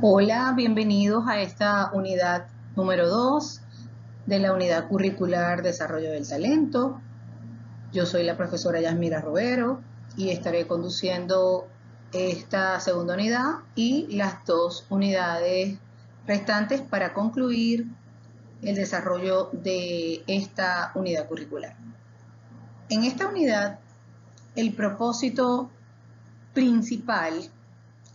Hola, bienvenidos a esta unidad número 2 de la unidad curricular Desarrollo del Talento. Yo soy la profesora Yasmira Robero y estaré conduciendo esta segunda unidad y las dos unidades restantes para concluir el desarrollo de esta unidad curricular. En esta unidad, el propósito principal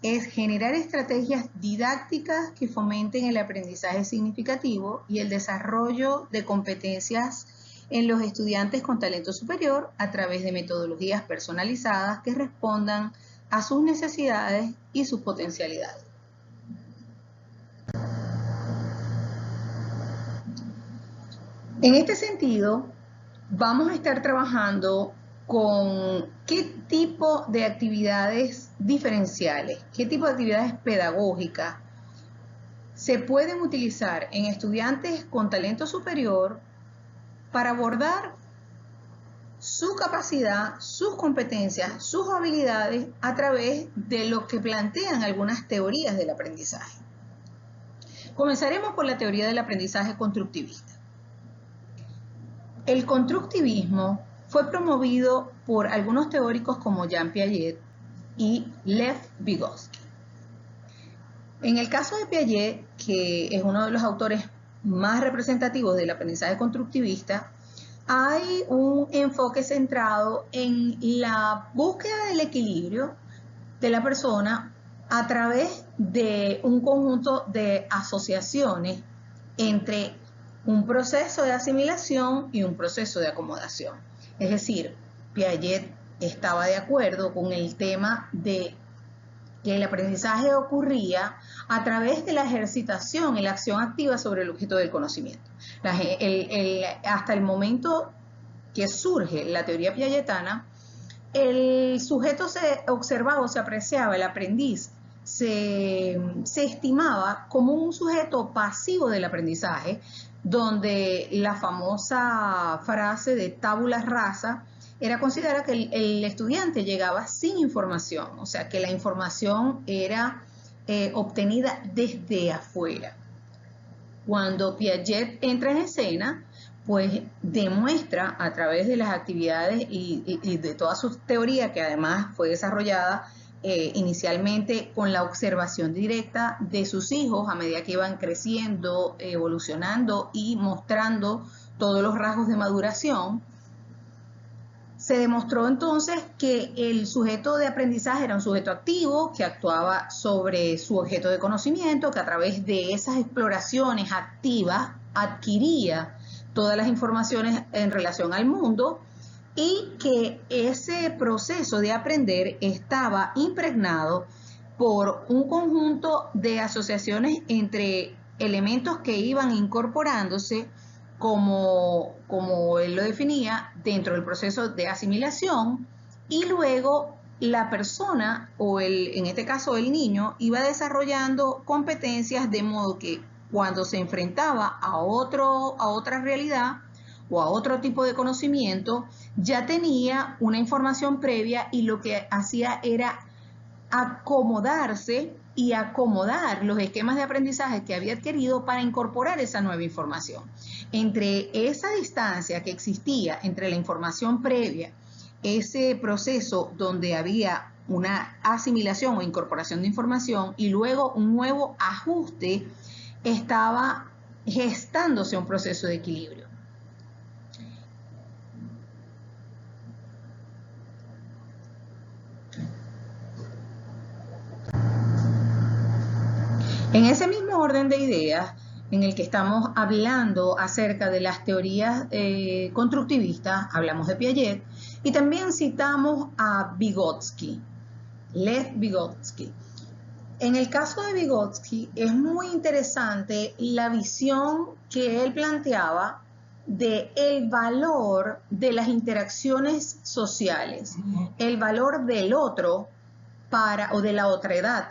es generar estrategias didácticas que fomenten el aprendizaje significativo y el desarrollo de competencias en los estudiantes con talento superior a través de metodologías personalizadas que respondan a sus necesidades y sus potencialidades. En este sentido, vamos a estar trabajando con qué tipo de actividades diferenciales, qué tipo de actividades pedagógicas se pueden utilizar en estudiantes con talento superior para abordar su capacidad, sus competencias, sus habilidades a través de lo que plantean algunas teorías del aprendizaje. Comenzaremos por la teoría del aprendizaje constructivista. El constructivismo fue promovido por algunos teóricos como Jean Piaget y Lev Vygotsky. En el caso de Piaget, que es uno de los autores más representativos del aprendizaje constructivista, hay un enfoque centrado en la búsqueda del equilibrio de la persona a través de un conjunto de asociaciones entre un proceso de asimilación y un proceso de acomodación. Es decir, Piaget estaba de acuerdo con el tema de que el aprendizaje ocurría a través de la ejercitación y la acción activa sobre el objeto del conocimiento. Hasta el momento que surge la teoría piagetana, el sujeto se observaba o se apreciaba, el aprendiz se estimaba como un sujeto pasivo del aprendizaje, donde la famosa frase de tabula rasa era considerar que el estudiante llegaba sin información, o sea, que la información era obtenida desde afuera. Cuando Piaget entra en escena, pues demuestra a través de las actividades y de toda su teoría, que además fue desarrollada inicialmente con la observación directa de sus hijos a medida que iban creciendo, evolucionando y mostrando todos los rasgos de maduración. Se demostró entonces que el sujeto de aprendizaje era un sujeto activo que actuaba sobre su objeto de conocimiento, que a través de esas exploraciones activas adquiría todas las informaciones en relación al mundo y que ese proceso de aprender estaba impregnado por un conjunto de asociaciones entre elementos que iban incorporándose como él lo definía, dentro del proceso de asimilación, y luego la persona, en este caso el niño, iba desarrollando competencias de modo que cuando se enfrentaba a otra realidad o a otro tipo de conocimiento, ya tenía una información previa y lo que hacía era acomodarse y acomodar los esquemas de aprendizaje que había adquirido para incorporar esa nueva información. Entre esa distancia que existía entre la información previa, ese proceso donde había una asimilación o incorporación de información y luego un nuevo ajuste, estaba gestándose un proceso de equilibrio. En ese mismo orden de ideas, en el que estamos hablando acerca de las teorías constructivistas, hablamos de Piaget, y también citamos a Vygotsky, Lev Vygotsky. En el caso de Vygotsky es muy interesante la visión que él planteaba de el valor de las interacciones sociales, el valor del otro o de la otredad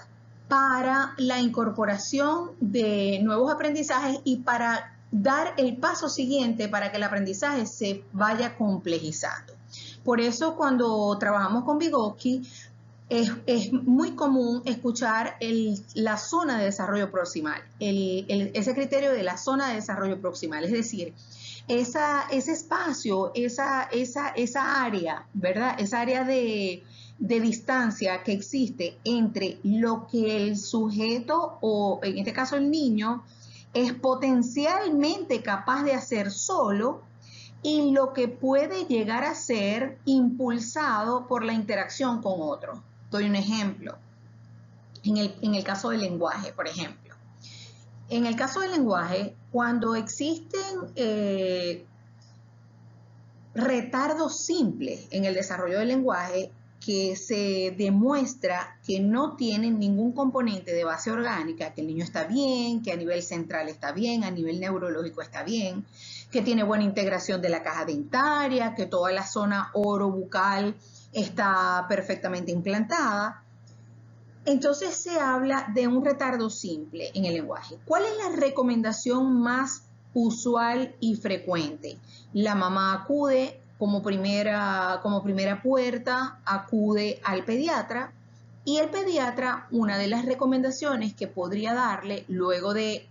para la incorporación de nuevos aprendizajes y para dar el paso siguiente para que el aprendizaje se vaya complejizando. Por eso cuando trabajamos con Vygotsky, es muy común escuchar la zona de desarrollo proximal, ese criterio de la zona de desarrollo proximal, es decir, ese espacio, esa área, ¿verdad? Esa área de distancia que existe entre lo que el sujeto, o en este caso el niño, es potencialmente capaz de hacer solo, y lo que puede llegar a ser impulsado por la interacción con otros. Doy un ejemplo. En el caso del lenguaje, por ejemplo. En el caso del lenguaje, cuando existen retardos simples en el desarrollo del lenguaje, que se demuestra que no tienen ningún componente de base orgánica, que el niño está bien, que a nivel central está bien, a nivel neurológico está bien, que tiene buena integración de la caja dentaria, que toda la zona orobucal está perfectamente implantada. Entonces se habla de un retardo simple en el lenguaje. ¿Cuál es la recomendación más usual y frecuente? La mamá acude como primera puerta, acude al pediatra, y el pediatra, una de las recomendaciones que podría darle luego de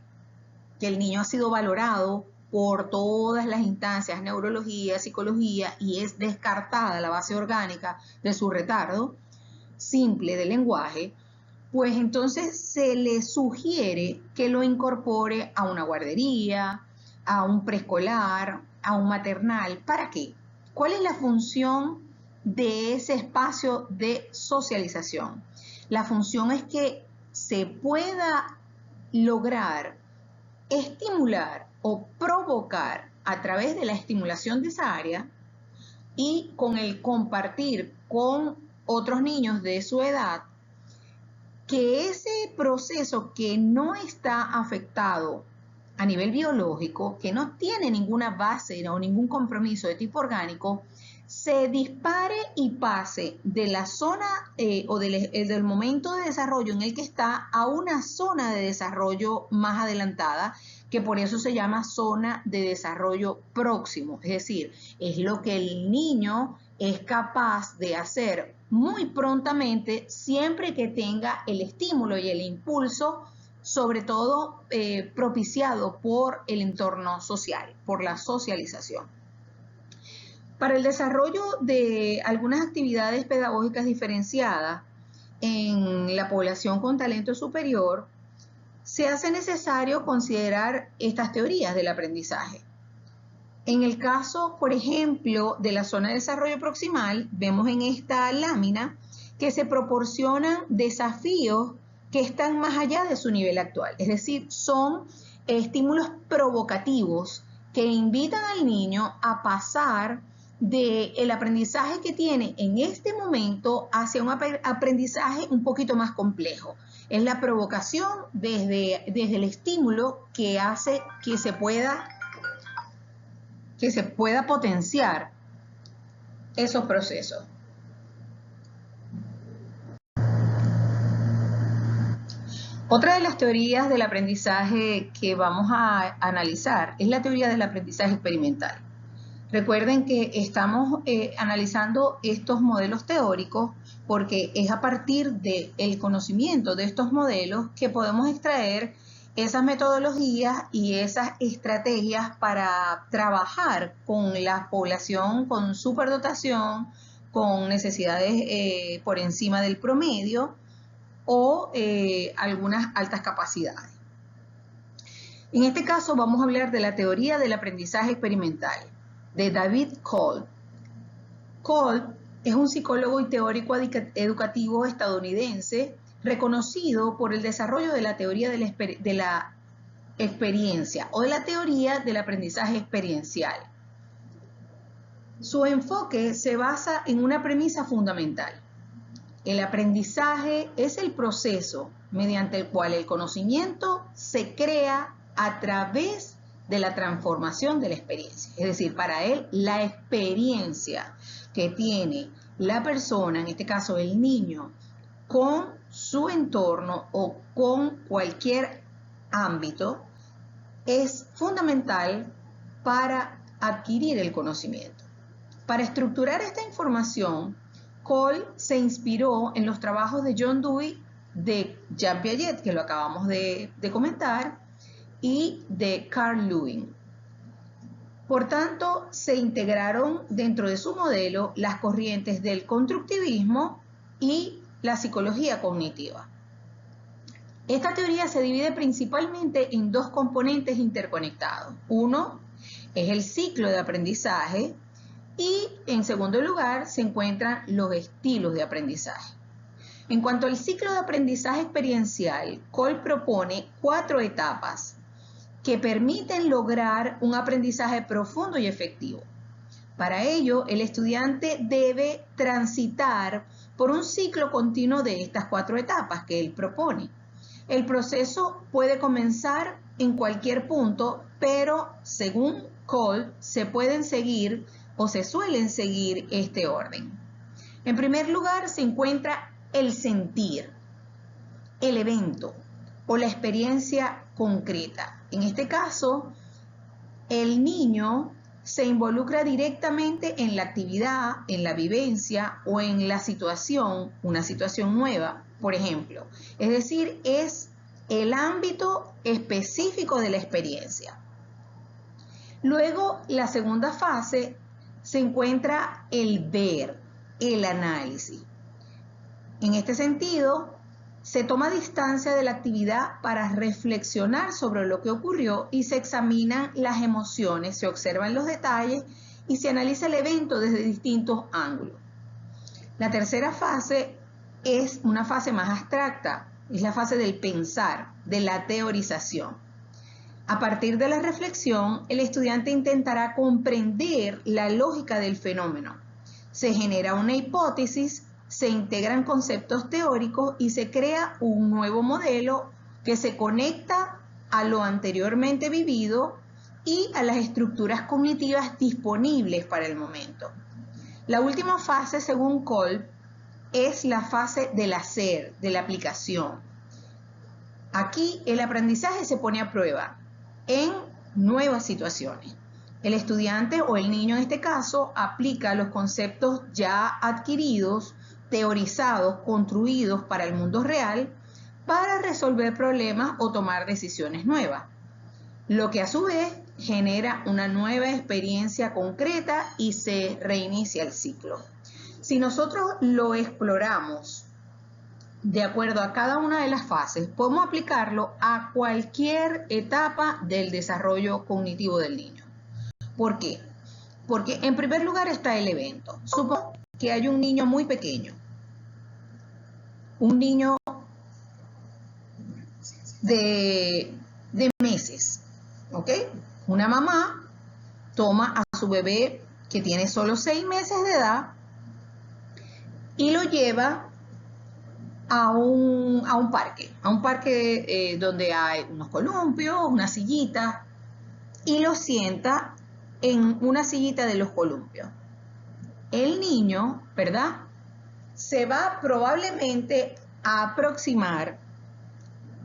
que el niño ha sido valorado por todas las instancias, neurología, psicología, y es descartada la base orgánica de su retardo simple del lenguaje, pues entonces se le sugiere que lo incorpore a una guardería, a un preescolar, a un maternal. ¿Para qué? ¿Cuál es la función de ese espacio de socialización? La función es que se pueda lograr estimular o provocar a través de la estimulación de esa área y con el compartir con otros niños de su edad, que ese proceso que no está afectado a nivel biológico, que no tiene ninguna base o ningún compromiso de tipo orgánico, se dispare y pase de la zona o del momento de desarrollo en el que está a una zona de desarrollo más adelantada, que por eso se llama zona de desarrollo próximo. Es decir, es lo que el niño es capaz de hacer muy prontamente, siempre que tenga el estímulo y el impulso, sobre todo propiciado por el entorno social, por la socialización. Para el desarrollo de algunas actividades pedagógicas diferenciadas en la población con talento superior, se hace necesario considerar estas teorías del aprendizaje. En el caso, por ejemplo, de la zona de desarrollo proximal, vemos en esta lámina que se proporcionan desafíos que están más allá de su nivel actual. Es decir, son estímulos provocativos que invitan al niño a pasar del aprendizaje que tiene en este momento hacia un aprendizaje un poquito más complejo. Es la provocación desde el estímulo que hace que se pueda potenciar esos procesos. Otra de las teorías del aprendizaje que vamos a analizar es la teoría del aprendizaje experimental. Recuerden que estamos analizando estos modelos teóricos porque es a partir del conocimiento de estos modelos que podemos extraer esas metodologías y esas estrategias para trabajar con la población con superdotación, con necesidades por encima del promedio o algunas altas capacidades. En este caso vamos a hablar de la teoría del aprendizaje experimental de David Kolb. Kolb es un psicólogo y teórico educativo estadounidense reconocido por el desarrollo de la teoría de la experiencia o de la teoría del aprendizaje experiencial. Su enfoque se basa en una premisa fundamental. El aprendizaje es el proceso mediante el cual el conocimiento se crea a través de la transformación de la experiencia. Es decir, para él, la experiencia que tiene la persona, en este caso el niño, con su entorno o con cualquier ámbito, es fundamental para adquirir el conocimiento. Para estructurar esta información, Cole se inspiró en los trabajos de John Dewey, de Jean Piaget, que lo acabamos de comentar, y de Carl Lewin. Por tanto, se integraron dentro de su modelo las corrientes del constructivismo y la psicología cognitiva. Esta teoría se divide principalmente en dos componentes interconectados. Uno es el ciclo de aprendizaje y, en segundo lugar, se encuentran los estilos de aprendizaje. En cuanto al ciclo de aprendizaje experiencial, Cole propone 4 etapas que permiten lograr un aprendizaje profundo y efectivo. Para ello, el estudiante debe transitar por un ciclo continuo de estas 4 etapas que él propone. El proceso puede comenzar en cualquier punto, pero según Cole, se pueden seguir o se suelen seguir este orden. En primer lugar, se encuentra el sentir, el evento o la experiencia concreta. En este caso, el niño se involucra directamente en la actividad, en la vivencia o en la situación, una situación nueva, por ejemplo. Es decir, es el ámbito específico de la experiencia. Luego, la segunda fase se encuentra el ver, el análisis. En este sentido, se toma distancia de la actividad para reflexionar sobre lo que ocurrió y se examinan las emociones, se observan los detalles y se analiza el evento desde distintos ángulos. La tercera fase es una fase más abstracta, es la fase del pensar, de la teorización. A partir de la reflexión, el estudiante intentará comprender la lógica del fenómeno. Se genera una hipótesis, se integran conceptos teóricos y se crea un nuevo modelo que se conecta a lo anteriormente vivido y a las estructuras cognitivas disponibles para el momento. La última fase, según Cole, es la fase del hacer, de la aplicación. Aquí el aprendizaje se pone a prueba en nuevas situaciones. El estudiante o el niño en este caso aplica los conceptos ya adquiridos, teorizados, construidos para el mundo real para resolver problemas o tomar decisiones nuevas, lo que a su vez genera una nueva experiencia concreta y se reinicia el ciclo. Si nosotros lo exploramos de acuerdo a cada una de las fases, podemos aplicarlo a cualquier etapa del desarrollo cognitivo del niño. ¿Por qué? Porque en primer lugar está el evento. Supongo que hay un niño muy pequeño, un niño de meses, ¿ok? Una mamá toma a su bebé que tiene solo 6 meses de edad y lo lleva a un parque donde hay unos columpios, una sillita, y lo sienta en una sillita de los columpios. El niño, ¿verdad?, se va probablemente a aproximar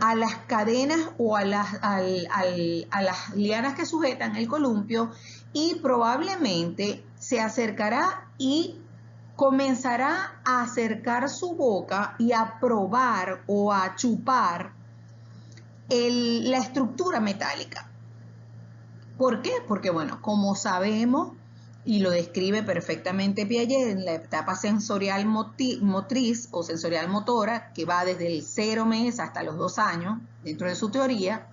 a las cadenas o a las lianas que sujetan el columpio y probablemente se acercará y comenzará a acercar su boca y a probar o a chupar la estructura metálica. ¿Por qué? Porque, bueno, como sabemos, y lo describe perfectamente Piaget en la etapa sensorial motriz o sensorial motora, que va desde el 0 mes hasta los 2 años, dentro de su teoría,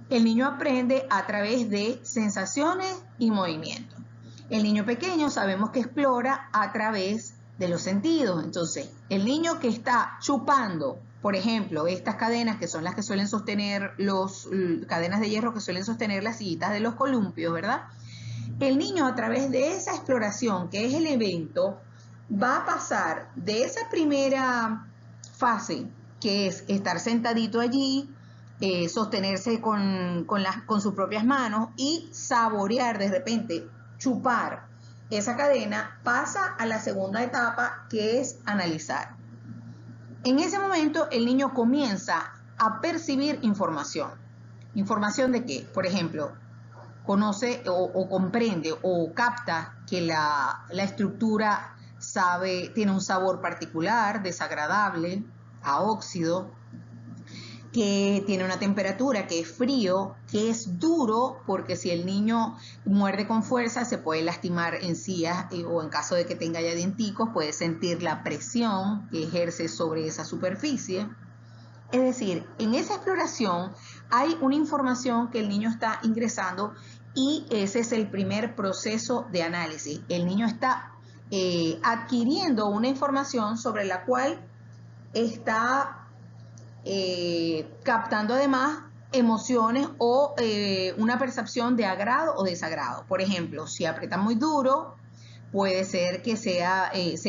el niño aprende a través de sensaciones y movimientos. El niño pequeño sabemos que explora a través de los sentidos. Entonces, el niño que está chupando, por ejemplo, estas cadenas que son las que suelen sostener cadenas de hierro que suelen sostener las sillitas de los columpios, ¿verdad? El niño, a través de esa exploración, que es el evento, va a pasar de esa primera fase, que es estar sentadito allí, sostenerse con sus propias manos y saborear de repente, chupar esa cadena, pasa a la segunda etapa, que es analizar. En ese momento, el niño comienza a percibir información. ¿Información de qué? Por ejemplo, conoce o comprende o capta que la estructura tiene un sabor particular, desagradable, a óxido, que tiene una temperatura, que es frío, que es duro, porque si el niño muerde con fuerza se puede lastimar encías o en caso de que tenga ya dienticos puede sentir la presión que ejerce sobre esa superficie. Es decir, en esa exploración hay una información que el niño está ingresando y ese es el primer proceso de análisis. El niño está adquiriendo una información sobre la cual está captando además emociones o una percepción de agrado o desagrado. Por ejemplo, si aprieta muy duro, puede ser que se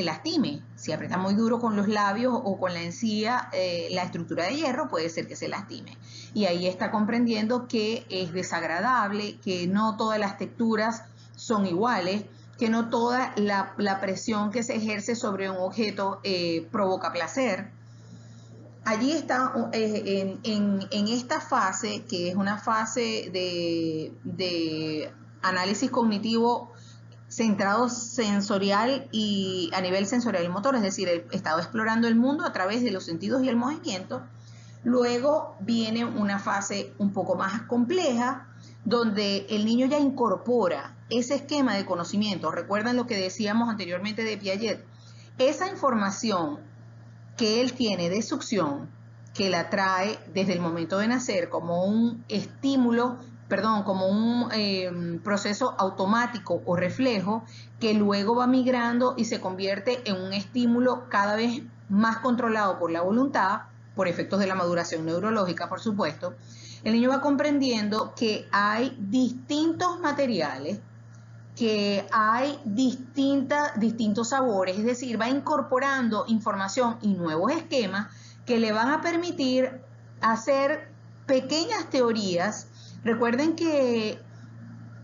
lastime. Si aprieta muy duro con los labios o con la encía, la estructura de hierro, puede ser que se lastime. Y ahí está comprendiendo que es desagradable, que no todas las texturas son iguales, que no toda la presión que se ejerce sobre un objeto provoca placer. Allí está en esta fase, que es una fase de análisis cognitivo centrado sensorial y a nivel sensorial y motor, es decir, el estado explorando el mundo a través de los sentidos y el movimiento. Luego viene una fase un poco más compleja, donde el niño ya incorpora ese esquema de conocimiento. Recuerdan lo que decíamos anteriormente de Piaget. Esa información que él tiene de succión, que la trae desde el momento de nacer como un estímulo, como un proceso automático o reflejo, que luego va migrando y se convierte en un estímulo cada vez más controlado por la voluntad, por efectos de la maduración neurológica, por supuesto. El niño va comprendiendo que hay distintos materiales, que hay distintos sabores, es decir, va incorporando información y nuevos esquemas que le van a permitir hacer pequeñas teorías. Recuerden que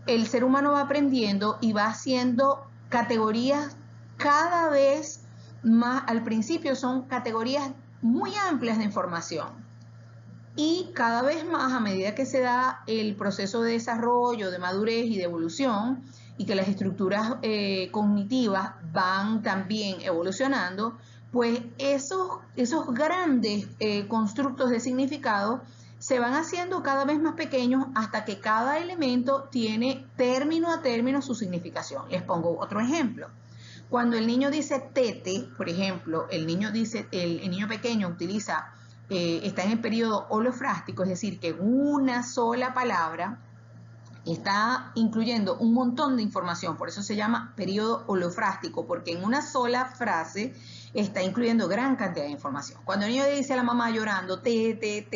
el ser humano va aprendiendo y va haciendo categorías cada vez más. Al principio son categorías muy amplias de información y cada vez más, a medida que se da el proceso de desarrollo, de madurez y de evolución, y que las estructuras cognitivas van también evolucionando, pues esos grandes constructos de significado se van haciendo cada vez más pequeños hasta que cada elemento tiene término a término su significación. Les pongo otro ejemplo. Cuando el niño dice tete, por ejemplo, el niño pequeño utiliza, está en el periodo holofrástico, es decir, que una sola palabra está incluyendo un montón de información, por eso se llama periodo holofrástico, porque en una sola frase está incluyendo gran cantidad de información. Cuando el niño le dice a la mamá llorando, ¿qué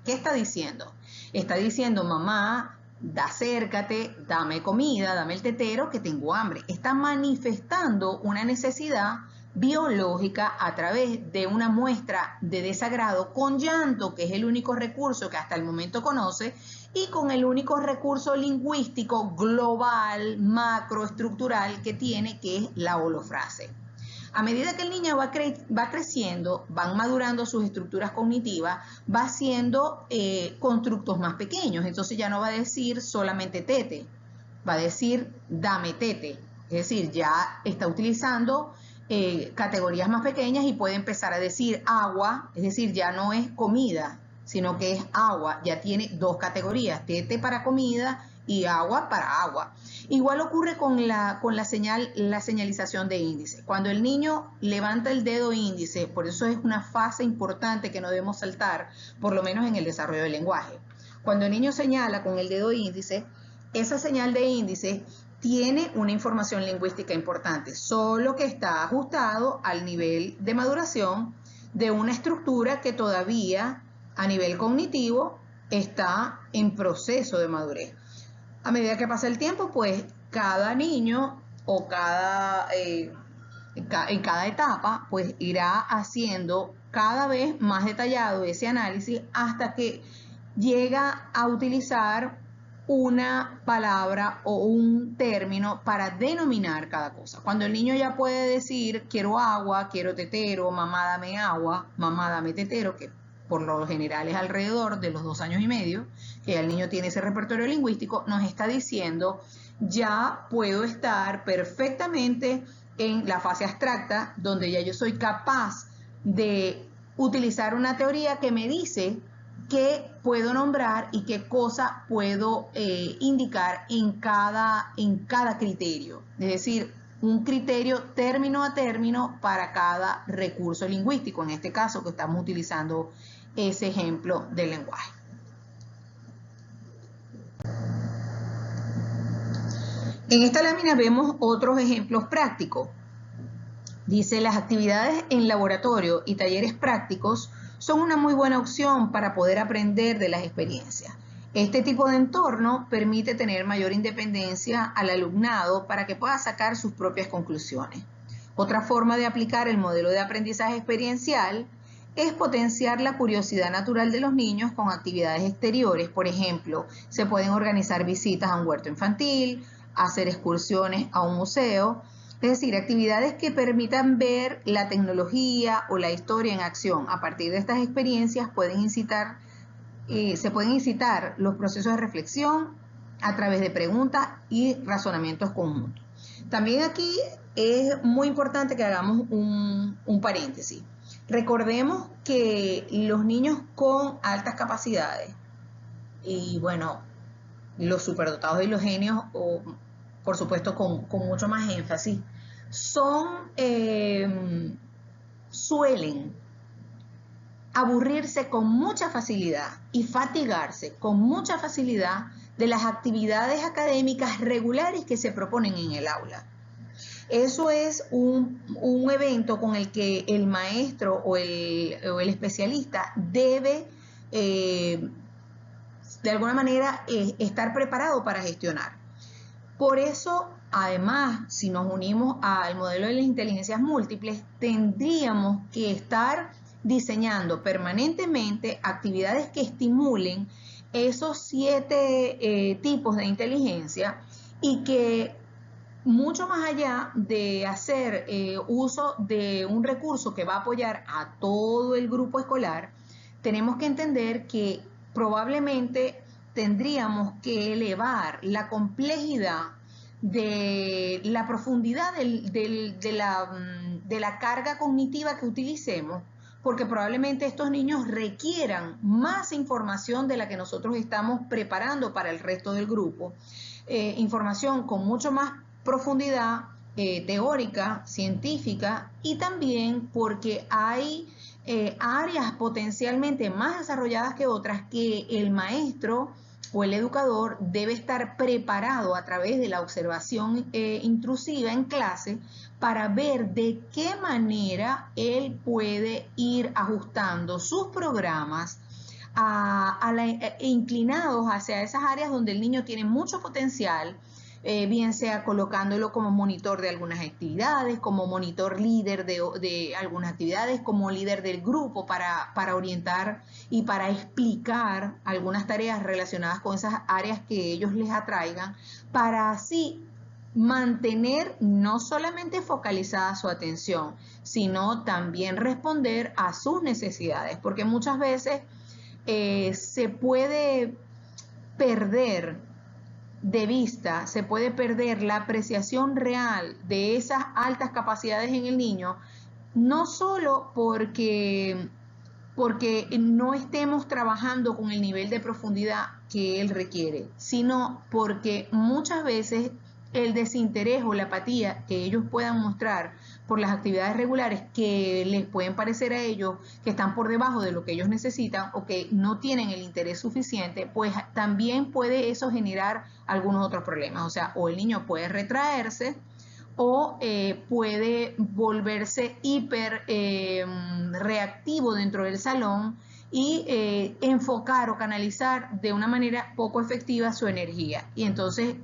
está diciendo? Está diciendo, mamá, acércate, dame comida, dame el tetero, que tengo hambre. Está manifestando una necesidad biológica a través de una muestra de desagrado con llanto, que es el único recurso que hasta el momento conoce, y con el único recurso lingüístico global, macroestructural que tiene, que es la holofrase. A medida que el niño va creciendo, van madurando sus estructuras cognitivas, va haciendo constructos más pequeños. Entonces ya no va a decir solamente tete, va a decir dame tete. Es decir, ya está utilizando categorías más pequeñas y puede empezar a decir agua, es decir, ya no es comida, sino que es agua, ya tiene dos categorías, tete para comida y agua para agua. Igual ocurre con la señalización de índice. Cuando el niño levanta el dedo índice, por eso es una fase importante que no debemos saltar, por lo menos en el desarrollo del lenguaje. Cuando el niño señala con el dedo índice, esa señal de índice tiene una información lingüística importante, solo que está ajustado al nivel de maduración de una estructura que todavía a nivel cognitivo está en proceso de madurez. A medida que pasa el tiempo, pues cada niño o en cada etapa, pues irá haciendo cada vez más detallado ese análisis hasta que llega a utilizar una palabra o un término para denominar cada cosa. Cuando el niño ya puede decir quiero agua, quiero tetero, mamá dame agua, mamá dame tetero, que por lo general es alrededor de los 2 años y medio, que el niño tiene ese repertorio lingüístico, nos está diciendo ya puedo estar perfectamente en la fase abstracta, donde ya yo soy capaz de utilizar una teoría que me dice qué puedo nombrar y qué cosa puedo indicar en cada criterio. Es decir, un criterio término a término para cada recurso lingüístico, en este caso que estamos utilizando ese ejemplo del lenguaje. En esta lámina vemos otros ejemplos prácticos. Dice, las actividades en laboratorio y talleres prácticos son una muy buena opción para poder aprender de las experiencias. Este tipo de entorno permite tener mayor independencia al alumnado para que pueda sacar sus propias conclusiones. Otra forma de aplicar el modelo de aprendizaje experiencial es potenciar la curiosidad natural de los niños con actividades exteriores. Por ejemplo, se pueden organizar visitas a un huerto infantil, hacer excursiones a un museo, es decir, actividades que permitan ver la tecnología o la historia en acción. A partir de estas experiencias se pueden incitar los procesos de reflexión a través de preguntas y razonamientos conjuntos. También aquí es muy importante que hagamos un paréntesis. Recordemos que los niños con altas capacidades y bueno, los superdotados y los genios, o por supuesto con mucho más énfasis, suelen aburrirse con mucha facilidad y fatigarse con mucha facilidad de las actividades académicas regulares que se proponen en el aula. Eso es un evento con el que el maestro o el especialista debe, de alguna manera, estar preparado para gestionar. Por eso, además, si nos unimos al modelo de las inteligencias múltiples, tendríamos que estar diseñando permanentemente actividades que estimulen esos 7 tipos de inteligencia y que mucho más allá de hacer uso de un recurso que va a apoyar a todo el grupo escolar, tenemos que entender que probablemente tendríamos que elevar la complejidad de la profundidad de la carga cognitiva que utilicemos, porque probablemente estos niños requieran más información de la que nosotros estamos preparando para el resto del grupo, información con mucho más profundidad teórica, científica, y también porque hay áreas potencialmente más desarrolladas que otras que el maestro o el educador debe estar preparado a través de la observación intrusiva en clase para ver de qué manera él puede ir ajustando sus programas inclinados hacia esas áreas donde el niño tiene mucho potencial, bien sea colocándolo como monitor de algunas actividades, como monitor líder de algunas actividades, como líder del grupo para orientar y para explicar algunas tareas relacionadas con esas áreas que ellos les atraigan, para así mantener no solamente focalizada su atención, sino también responder a sus necesidades, porque muchas veces se puede perder de vista, se puede perder la apreciación real de esas altas capacidades en el niño, no solo porque no estemos trabajando con el nivel de profundidad que él requiere, sino porque muchas veces el desinterés o la apatía que ellos puedan mostrar por las actividades regulares que les pueden parecer a ellos que están por debajo de lo que ellos necesitan o que no tienen el interés suficiente, pues también puede eso generar algunos otros problemas. O sea, o el niño puede retraerse o puede volverse hiper reactivo dentro del salón y enfocar o canalizar de una manera poco efectiva su energía. Y entonces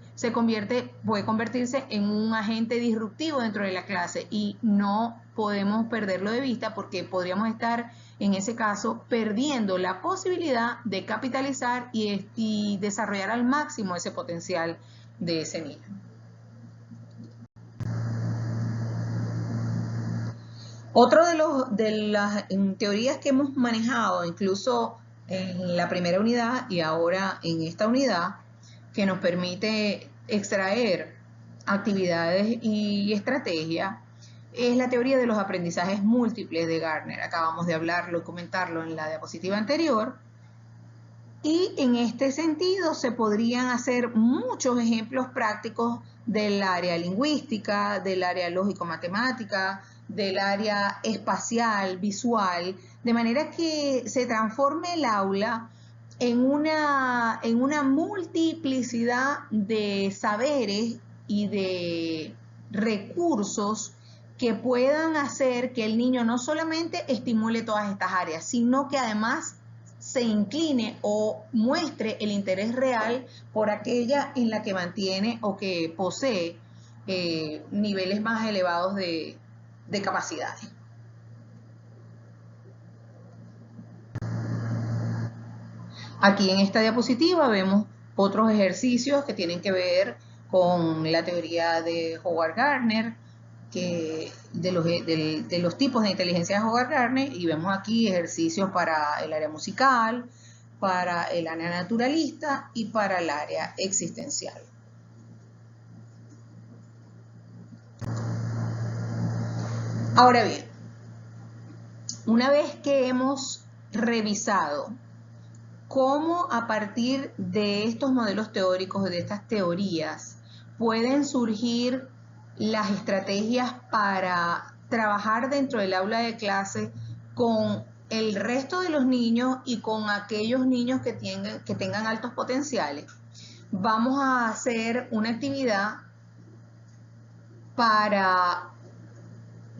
puede convertirse en un agente disruptivo dentro de la clase y no podemos perderlo de vista porque podríamos estar en ese caso perdiendo la posibilidad de capitalizar y desarrollar al máximo ese potencial de ese niño. Otro de las teorías que hemos manejado, incluso en la primera unidad y ahora en esta unidad, que nos permite extraer actividades y estrategia es la teoría de los aprendizajes múltiples de Gardner. Acabamos de hablarlo y comentarlo en la diapositiva anterior. Y en este sentido se podrían hacer muchos ejemplos prácticos del área lingüística, del área lógico-matemática, del área espacial, visual, de manera que se transforme el aula en una multiplicidad de saberes y de recursos que puedan hacer que el niño no solamente estimule todas estas áreas, sino que además se incline o muestre el interés real por aquella en la que mantiene o que posee niveles más elevados de capacidades. Aquí en esta diapositiva vemos otros ejercicios que tienen que ver con la teoría de Howard Gardner, de los tipos de inteligencia de Howard Gardner, y vemos aquí ejercicios para el área musical, para el área naturalista y para el área existencial. Ahora bien, una vez que hemos revisado cómo a partir de estos modelos teóricos, de estas teorías, pueden surgir las estrategias para trabajar dentro del aula de clase con el resto de los niños y con aquellos niños que tengan altos potenciales, vamos a hacer una actividad para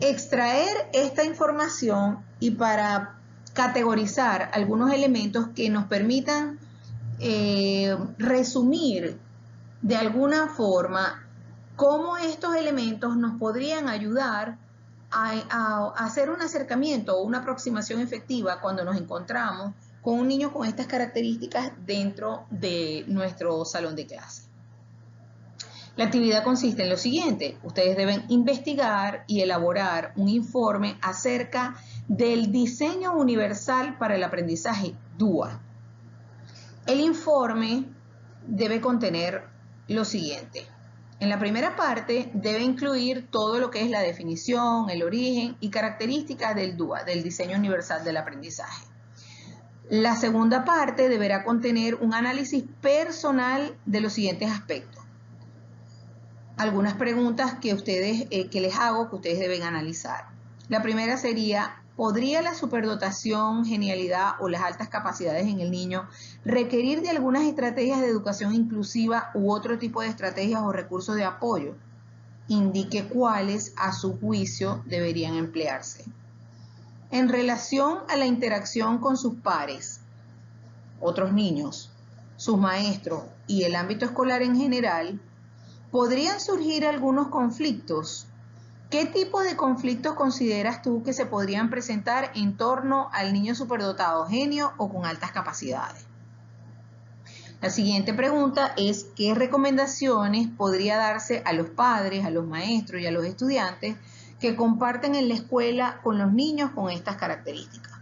extraer esta información y para categorizar algunos elementos que nos permitan resumir de alguna forma cómo estos elementos nos podrían ayudar a hacer un acercamiento o una aproximación efectiva cuando nos encontramos con un niño con estas características dentro de nuestro salón de clase. La actividad consiste en lo siguiente: ustedes deben investigar y elaborar un informe acerca del diseño universal para el aprendizaje DUA. El informe debe contener lo siguiente. En la primera parte debe incluir todo lo que es la definición, el origen y características del DUA, del diseño universal del aprendizaje. La segunda parte deberá contener un análisis personal de los siguientes aspectos. Algunas preguntas que les hago que ustedes deben analizar. La primera sería: ¿podría la superdotación, genialidad o las altas capacidades en el niño requerir de algunas estrategias de educación inclusiva u otro tipo de estrategias o recursos de apoyo? Indique cuáles, a su juicio, deberían emplearse. En relación a la interacción con sus pares, otros niños, sus maestros y el ámbito escolar en general, ¿podrían surgir algunos conflictos? ¿Qué tipo de conflictos consideras tú que se podrían presentar en torno al niño superdotado, genio o con altas capacidades? La siguiente pregunta es: ¿qué recomendaciones podría darse a los padres, a los maestros y a los estudiantes que comparten en la escuela con los niños con estas características?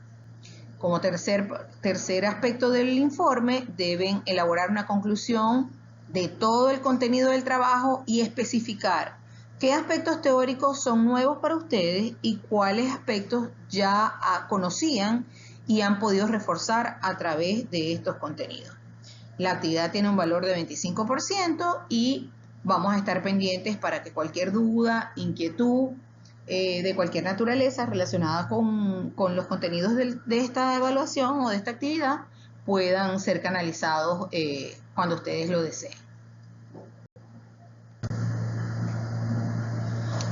Como tercer aspecto del informe, deben elaborar una conclusión de todo el contenido del trabajo y especificar qué aspectos teóricos son nuevos para ustedes y cuáles aspectos ya conocían y han podido reforzar a través de estos contenidos. La actividad tiene un valor de 25% y vamos a estar pendientes para que cualquier duda, inquietud de cualquier naturaleza relacionada con los contenidos de esta evaluación o de esta actividad puedan ser canalizados cuando ustedes lo deseen.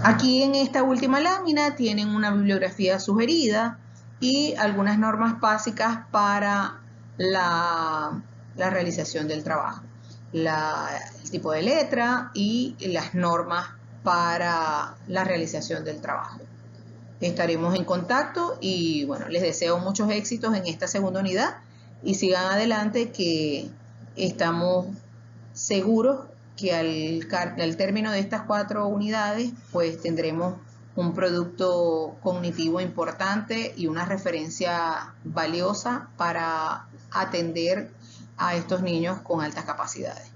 Aquí en esta última lámina tienen una bibliografía sugerida y algunas normas básicas para la realización del trabajo. El tipo de letra y las normas para la realización del trabajo. Estaremos en contacto y bueno, les deseo muchos éxitos en esta segunda unidad y sigan adelante, que estamos seguros que al término de estas 4 unidades pues tendremos un producto cognitivo importante y una referencia valiosa para atender a estos niños con altas capacidades.